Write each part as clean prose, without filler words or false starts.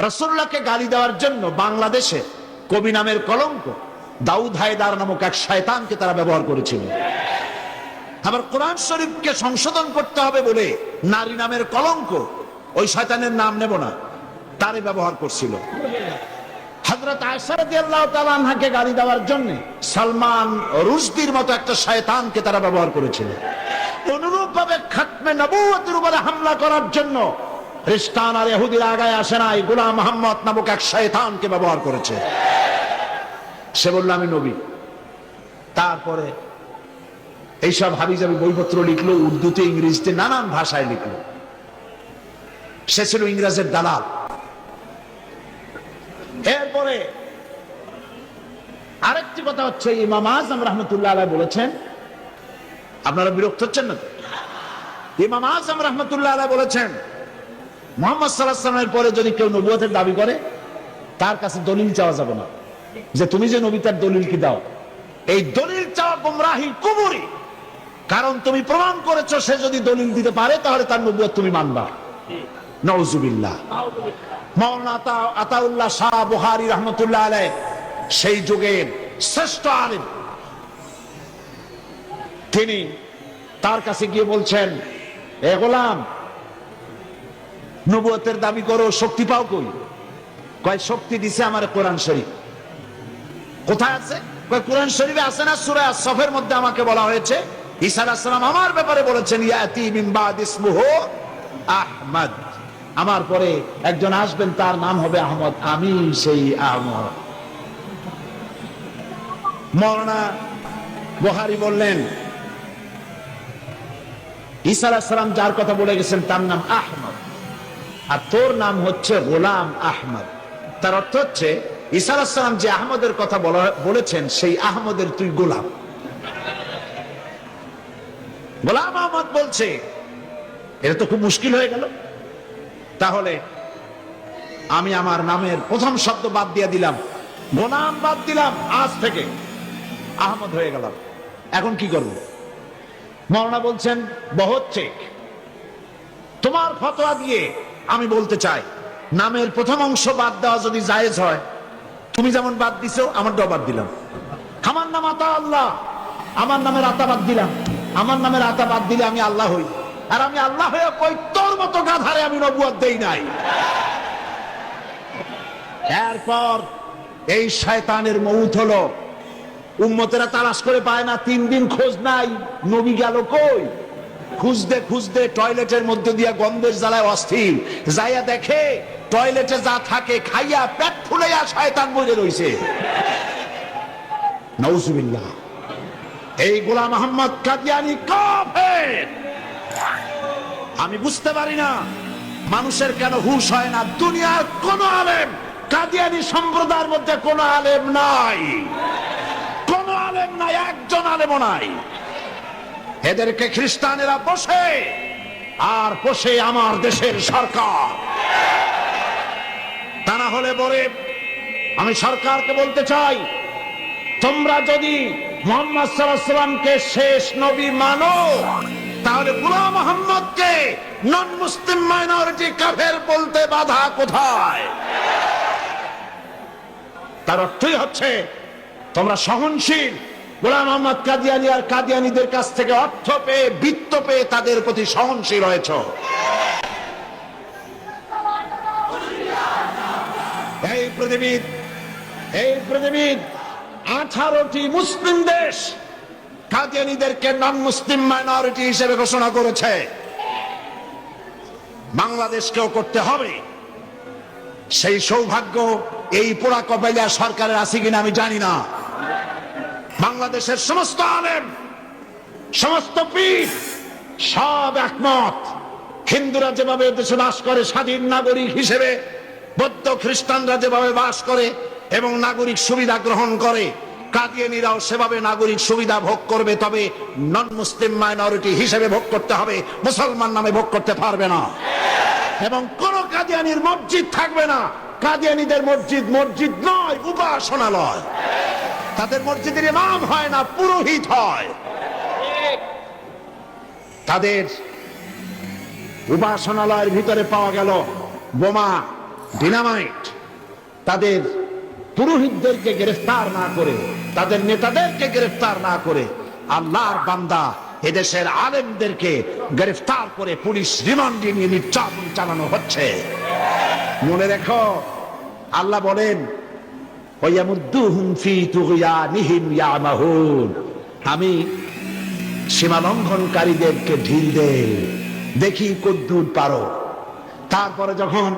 রাসূলুল্লাহকে গালি দেওয়ার জন্য বাংলাদেশে কবি নামের কলঙ্ক দাউদ হায়দার নামক এক শয়তানকে তারা ব্যবহার করেছিল। আবার কোরআন শরীফকে সংশোধন করতে হবে বলে নারী নামের কলঙ্ক, ওই শয়তানের নাম নেব না, তারে ব্যবহার করছিল। হযরত আয়েশা রাদিয়াল্লাহু তাআলা আনহাকে গালি দেওয়ার জন্য সালমান রুশদির মতো একটা শয়তানকে তারা ব্যবহার করেছিল। অনুরূপভাবে খাতমে নবুয়তের উপরে হামলা করার জন্য খ্রিস্টান আর ইহুদিরা আগায় আসে নাই, গোলাম মুহাম্মদ নামক এক শয়তানকে ব্যবহার করেছে। সে বলল আমি নবী। তারপরে এইসব হাবিজাবি বইপত্র লিখলো, উর্দুতে ইংরেজিতে নানান ভাষায় লিখলো। সে ছিল ইংরেজের দালাল। এরপরে আরেকটি কথা হচ্ছে, ইমাম আযম রাহমাতুল্লাহ আলাইহি বলেছেন, আপনারা বিরক্ত হচ্ছেন না? ইমাম আযম রাহমাতুল্লাহ আলাইহি বলেছেন, মুহাম্মদ সাল্লাল্লাহু আলাইহি ওয়াসাল্লামের পরে যদি কেউ নবুয়তের দাবি করে, তার কাছে দলিল চাওয়া যাবে না, যে তুমি যে নবী তার দলিল কি দাও। এই দলিল চাওয়া গোমরাহি, কুফরি। কারণ তুমি প্রমাণ করেছো সে যদি দলিল দিতে পারে তাহলে তার নবুয়ত তুমি মানবা। নাউজুবিল্লাহ। মাওলানা আতাউল্লাহ শাহ বুখারী রাহমাতুল্লাহ আলাইহি সেই যুগের শ্রেষ্ঠ আলেম, তিনি তার কাছে গিয়ে বলছেন, এ গোলাম, নবুয়তের দাবি করো, শক্তি পাও কই? কয় শক্তি দিছে আমার কোরআন শরীফ। কোথায় আছে? কয় কোরআন শরীফে আছে না, সূরা আস-সফের মধ্যে আমাকে বলা হয়েছে ঈসা আলাইহিস সালাম আমার ব্যাপারে বলেছেন, ইয়াতি মিন বাদ ইসমুহু আহমদ, আমার পরে একজন আসবেন তার নাম হবে আহমদ, আমি সেই আহমদ। মাওলানা বুখারী বললেন, ঈসা আলাইহিস সালাম যার কথা বলে গেছেন তার নাম আহমদ, আর তোর নাম হচ্ছে গোলাম আহমদ। তার অর্থ হচ্ছে ঈসা আলাইহিস সালাম যে আহমদের কথা বলেছেন সেই আহমদের তুই গোলাম। গোলাম আহমদ বলছে, এটা তো খুব মুশকিল হয়ে গেল। তাহলে আমি আমার নামের প্রথম শব্দ বাদ দিয়ে দিলাম, গোলাম বাদ দিলাম, আজ থেকে আহমদ হয়ে গেলাম। এখন কি করব? মাওলানা বলছেন, বহুত ঠিক, তোমার ফতোয়া দিয়ে আমি বলতে চাই, নামের প্রথম অংশ বাদ দেওয়া যদি জায়েজ হয়, তুমি যেমন বাদ দিছো আমারটাও বাদ দিলাম। আমার নাম আতা আল্লাহ, আমার নামের আতা বাদ দিলাম। আমার নামের আতা বাদ দিলে আমি আল্লাহ হই, আর আমি আল্লাহ হয়ে কই তোর মতো গাধারে আমি নবুয়ত দেই নাই। এরপর এই শয়তানের মউত হলো। উম্মতেরা তালাশ করে পায় না, 3 দিন খোঁজ নাই, নবী গেল কই? খুঁজতে খুঁজতে টয়লেটের মধ্যে দিয়া গন্ধের জ্বালায় অস্থির, যাইয়া দেখে টয়লেটে যা থাকে খাইয়া পেট ফুলাইয়া শয়তান বসে রইছে। নাউজুবিল্লাহ। এই গোলাম মুহাম্মদ কাদিয়ানী কাফের। আমি বুঝতে পারি না মানুষের কেন হুঁশ হয় না। দুনিয়ার কোন আলেম, কাদিয়ানী সম্প্রদায়ের মধ্যে কোন আলেম নাই, কোন আলেম নাই, একজন আলেমও নাই। এদেরকে খ্রিস্টানেরা বসে আর বসে আমার দেশের সরকার। তা না হলে পরে আমি সরকারকে বলতে চাই, তোমরা যদি মুহাম্মদ সাল্লাল্লাহু আলাইহি ওয়াসাল্লামকে শেষ নবী মানো, তাহলে গোলাম মুহাম্মদকে নন মুসলিম মাইনরিটি কাফের বলতে বাধা কোথায়? তার অর্থই হচ্ছে তোমরা সহনশীল, গোলাম মুহাম্মদ কাদিয়ানী আর কাদিয়ানীদের কাছ থেকে অর্থ পেয়ে, বৃত্ত পেয়ে তাদের প্রতি সহনশীল হয়েছ। এই পৃথিবীর 18টি মুসলিম দেশ কাদিয়ানীদেরকে নন মুসলিম মাইনরিটি হিসেবে ঘোষণা করেছে। বাংলাদেশকেও করতে হবে। সেই সৌভাগ্য এই পোড়া কপাইলিয়া সরকারের আছে কিনা আমি জানি না। বাংলাদেশের সমস্ত আলেম, সমস্ত পীর সব একমত, হিন্দুরা যেভাবে দেশে বাস করে স্বাধীন নাগরিক হিসেবে, বৌদ্ধ খ্রিস্টানরা যেভাবে বাস করে এবং নাগরিক সুবিধা গ্রহণ করে, কাদিয়ানীরাও সেভাবে নাগরিক সুবিধা ভোগ করবে। তবে নন মুসলিম মাইনরিটি হিসেবে ভোগ করতে হবে, মুসলমান নামে ভোগ করতে পারবে না। এবং কোন কাদিয়ানীর মসজিদ থাকবে না। কাদিয়ানীদের মসজিদ মসজিদ নয়, উপাসনালয়। তাদের মসজিদের ইমাম হয় না, পুরোহিত হয়। তাদের উপাসনালয়ের ভিতরে পাওয়া গেল বোমা, ডিনামাইট, তাদের পুরোহিতদেরকে গ্রেফতার না করে, তাদের নেতাদেরকে গ্রেফতার না করে আল্লাহর বান্দা এদেশের আলেমদেরকে গ্রেফতার করে পুলিশ রিমান্ডে নিয়ে নির্যাতন চালানো হচ্ছে। মনে রেখো, আল্লাহ বলেন ওয়ায়ামুদ্দুহুম ফি তুগয়ানিহিম ইয়ামাহুন, আমি সীমা লঙ্ঘনকারীদেরকে ঢিল দেই, দেখি কদ্দুর পারো। তারপরে যখন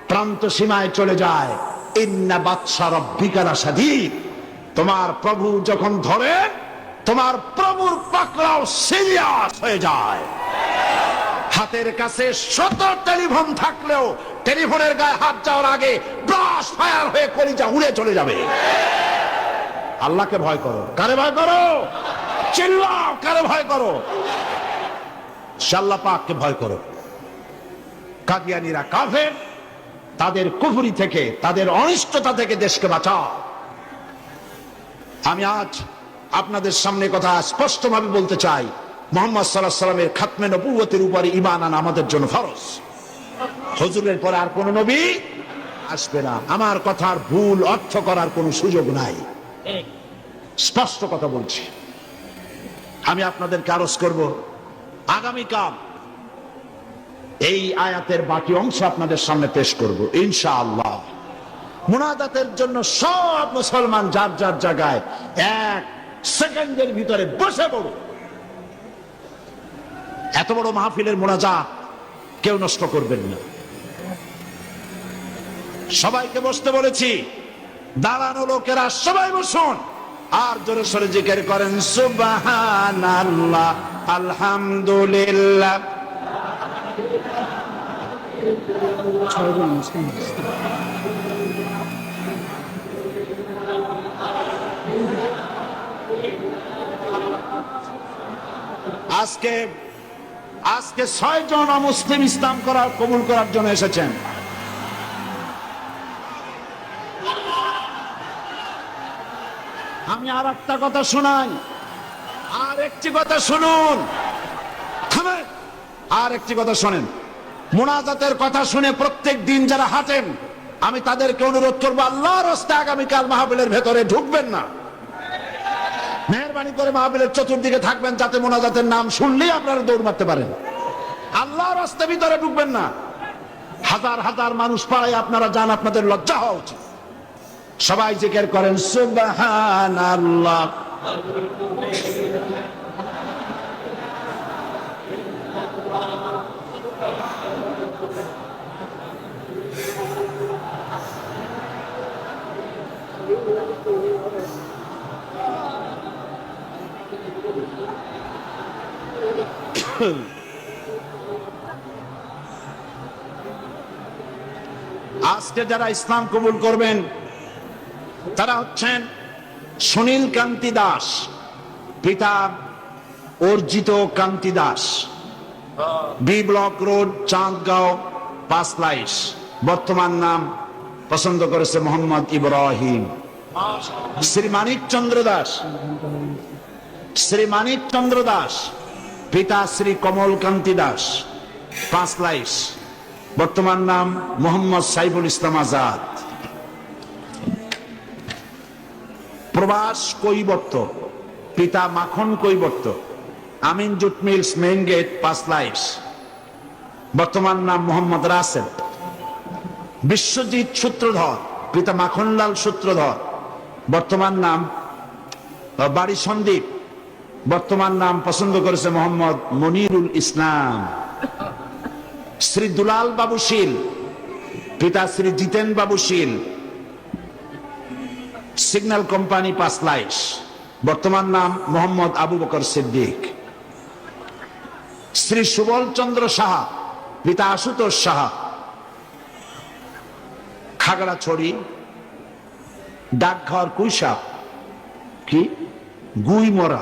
প্রান্ত সীমায় চলে যায়, ইন্না বাতশা রাব্বিকা লাশাদীদ, তোমার প্রভু যখন ধরে, তোমার প্রভুর পাকড়াও সিরিয়াস হয়ে যায়। হাতের কাছে শত টেলিফোন থাকলেও টেলিফোনের গায়ে হাত যাওয়ার আগে ব্রাশ ফায়ার হয়ে কলিজা উড়ে চলে যাবে। আল্লাহকে ভয় করো। কারে ভয় করো? চিল্লাও, কারে ভয় করো? আল্লাহ পাককে ভয় করো। কাদিয়ানীরা কাফের, তাদের কুফরি থেকে, তাদের অনিষ্টতা থেকে দেশকে বাঁচাও। আমি আজ আপনাদের সামনে কথা স্পষ্টভাবে বলতে চাই, মুহাম্মদ সাল্লাল্লাহু আলাইহি ওয়াসাল্লামের খাতমে নবুয়তের উপরে ঈমান আনা আমাদের জন্য ফরজ। হুজুরের পরে আর কোন নবী আসবে না। আমার কথার ভুল অর্থ করার কোনো সুযোগ নাই, স্পষ্ট কথা বলছি। আমি আপনাদেরকে আরজ করব, আগামীকাল এই আয়াতের বাকি অংশ আপনাদের সামনে পেশ করব ইনশাআল্লাহ। মুনাজাতের জন্য সব মুসলমান যার যার জায়গায় 1 সেকেন্ডের ভিতরে বসে পড়ো। এত বড় মাহফিলের মুনাজাত কেউ নষ্ট করবেন না। সবাইকে বসতে বলেছি, দাঁড়ানো লোকেরা সবাই বসুন, আর জোরে সরে জিকির করেন সুবহানাল্লাহ, আলহামদুলিল্লাহ। আজকে 6 জন অমুসলিম ইসলাম কবুল করার জন্য এসেছেন। আমি আর একটা কথা শোনাই, আর একটি কথা শুনুন, আর একটি কথা শোনেন। মুনাজাতের কথা শুনে প্রত্যেক দিন যারা হাঁটেন, আমি তাদেরকে অনুরোধ করবো, আল্লাহর রাস্তায় আগামীকাল মাহফিলের ভেতরে ঢুকবেন না। মেহরবানি করে মাহফিলের চতুর্দিকে থাকবেন, যাতে মুনাজাতের নাম শুনলেই আপনারা দৌড় মারতে পারেন। আল্লাহর রাস্তায় ভিতরে ঢুকবেন না। হাজার হাজার মানুষ পাড়ায় আপনারা যান, আপনাদের লজ্জা হওয়া উচিত। সবাই জিকির করেন সুবহানাল্লাহ। আজকে যারা ইসলাম কবুল করবেন তারা হচ্ছেন সুনীল কান্তি দাস, পিতা Arjit Kanti Das, B block road, Chandgaon, Panchlaish. বর্তমান নাম পছন্দ করেছে মোহাম্মদ ইব্রাহিম। শ্রী মানিক চন্দ্র দাস, শ্রী মানিক চন্দ্র দাস, পিতা শ্রী কমল কান্তি দাস, পাঁচলাইশ। বর্তমান নাম মোহাম্মদ সাইফুল ইসলাম আজাদ। প্রবাস কৈবর্ত, পিতা Makhan Kaibarta, Amin jute mills, main gate, Panchlaish. বর্তমান নাম মোহাম্মদ রাসেল। বিশ্বজিৎ সূত্রধর, পিতা মাখনলাল সূত্রধর। বর্তমান নাম বাড়ি সন্দীপ। বর্তমান নাম পছন্দ করেছে মোহাম্মদ মনিরুল ইসলাম। শ্রী দুলাল বাবু শীল, পিতা শ্রী জিতেন বাবু শীল, সিগন্যাল কোম্পানি, পাঁচলাইশ। বর্তমান নাম মোহাম্মদ আবু বকর সিদ্দিক। শ্রী সুবল চন্দ্র সাহা, পিতা আশুতোষ সাহা, খাগড়াছড়ি, ডাকঘর কুইসা কি গুইমরা।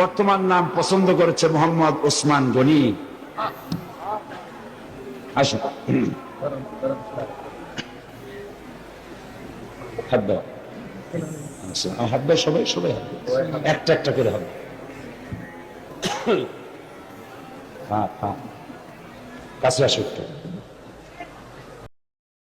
বর্তমান নাম পছন্দ করেছে মোহাম্মদ ওসমান গনি। আসুন, হাত সবাই সবাই একটা একটা করে হবে। কাছে আসুন।